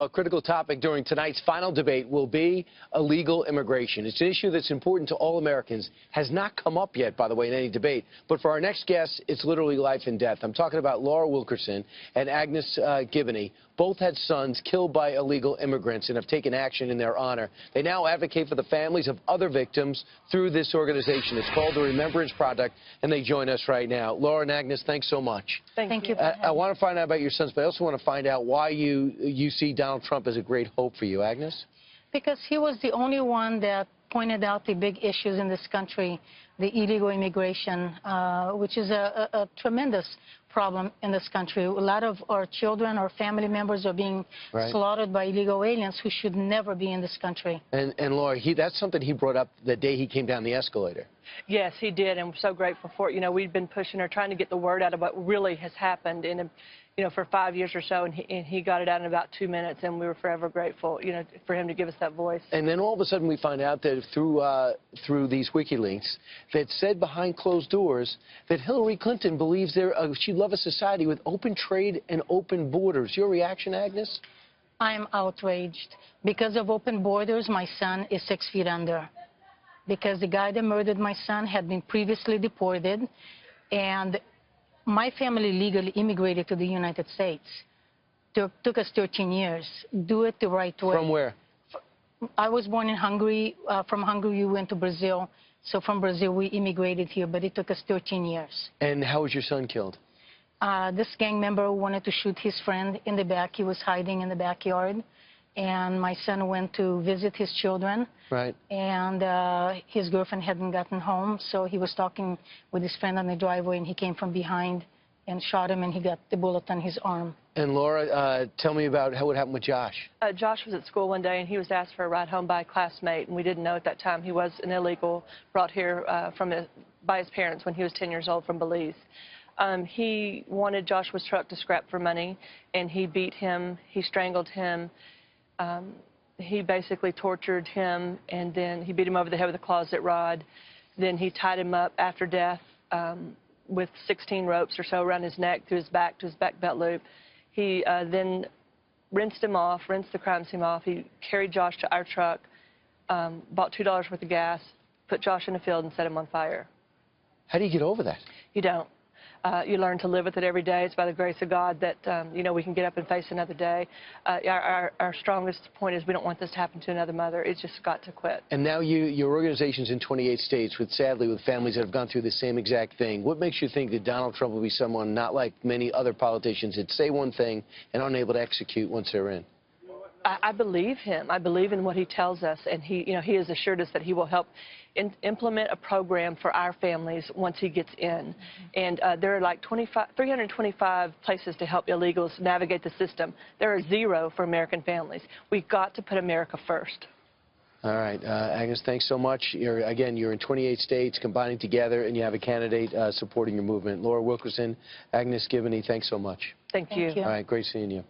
A critical topic during tonight's final debate will be illegal immigration. It's an issue that's important to all Americans. Has not come up yet, by the way, in any debate. But for our next guest, it's literally life and death. I'm talking about Laura Wilkerson and Agnes Gibney. Both had sons killed by illegal immigrants and have taken action in their honor. They now advocate for the families of other victims through this organization. It's called the Remembrance Project, and they join us right now. Laura and Agnes, thanks so much. Thank you. I want to find out about your sons, but I also want to find out why you see Donald Trump as a great hope for you. Agnes? Because he was the only one that pointed out the big issues in this country, the illegal immigration, which is a tremendous problem in this country. A lot of our children, our family members are being slaughtered by illegal aliens who should never be in this country. And Laura, that's something he brought up the day he came down the escalator. Yes, he did, and we're so grateful for it. You know, we've been pushing her, trying to get the word out of what really has happened in, for 5 years or so, and he got it out in about 2 minutes, and we were forever grateful, for him to give us that voice. And then all of a sudden we find out that through these WikiLeaks that said behind closed doors that Hillary Clinton believes she'd love a society with open trade and open borders. Your reaction, Agnes? I'm outraged. Because of open borders, my son is 6 feet under. Because the guy that murdered my son had been previously deported, and my family legally immigrated to the United States. Took us 13 years. Do it the right way. From where? I was born in Hungary. From Hungary, we went to Brazil. So from Brazil, we immigrated here, but it took us 13 years. And how was your son killed? This gang member wanted to shoot his friend in the back. He was hiding in the backyard. And my son went to visit his children. Right. And his girlfriend hadn't gotten home, so he was talking with his friend on the driveway, and he came from behind and shot him, and he got the bullet on his arm. And Laura, tell me about what happened with Josh. Josh was at school one day, and he was asked for a ride home by a classmate, and we didn't know at that time he was an illegal brought here by his parents when he was 10 years old from Belize. He wanted Joshua's truck to scrap for money, and he beat him, he strangled him. He basically tortured him, and then he beat him over the head with a closet rod. Then he tied him up after death with 16 ropes or so around his neck, to his back belt loop. He then rinsed the crime scene off. He carried Josh to our truck, bought $2 worth of gas, put Josh in a field, and set him on fire. How do you get over that? You don't. You learn to live with it every day. It's by the grace of God that, we can get up and face another day. Our strongest point is we don't want this to happen to another mother. It's just got to quit. And now your organization's in 28 states, sadly, with families that have gone through the same exact thing. What makes you think that Donald Trump will be someone not like many other politicians that say one thing and unable to execute once they're in? I believe him. I believe in what he tells us, and he has assured us that he will help implement a program for our families once he gets in. And there are like 325 places to help illegals navigate the system. There are 0 for American families. We've got to put America first. All right, Agnes, thanks so much. You're in 28 states combining together, and you have a candidate supporting your movement. Laura Wilkerson, Agnes Gibney, thanks so much. Thank you. All right, great seeing you.